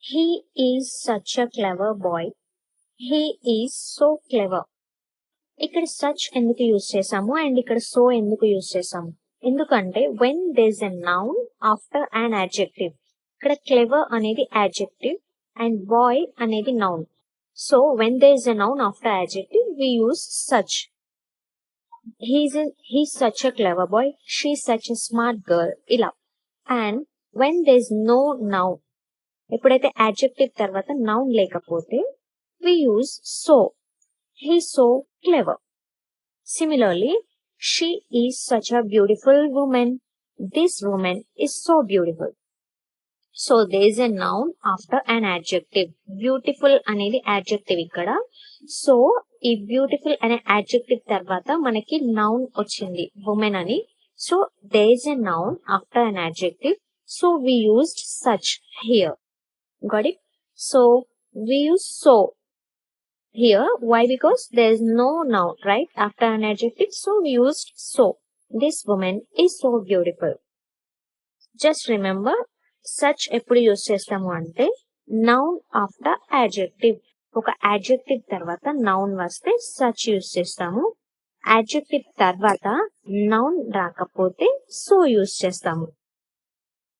He is such a clever boy. He is so clever. ఇక్కడ such ఎందుకు use చేసాము and ఇక్కడ so ఎందుకు యూజ్ చేసాము? ఎందుకంటే when there a noun after an adjective, ఇక్కడ క్లెవర్ అనేది యాడ్జెక్టివ్ అండ్ బాయ్ అనేది noun. So when there a noun after adjective we use such. He's such a clever boy. She's such a smart girl. ఇలా. And when there is no noun, ఎప్పుడైతే adjective తర్వాత noun లేకపోతే we use so. He's so clever. Similarly, she is such a beautiful woman. This woman is so beautiful. So there is a noun after an adjective. Beautiful అనేది adjective ఇక్కడ. So ఈ beautiful అనే adjective తర్వాత మనకి noun వచ్చింది woman అని. So there is a noun after an adjective. So we used such here. Got it? So we use so here. Why? Because there is no noun right after an adjective, so we used so. This woman is so beautiful. Just remember, such ఎప్పుడు use చేస్తాము అంటే noun after adjective. ఒక adjective తర్వాత noun వస్తే such use చేస్తాము. Adjective తర్వాత noun రాకపోతే so use చేస్తాము.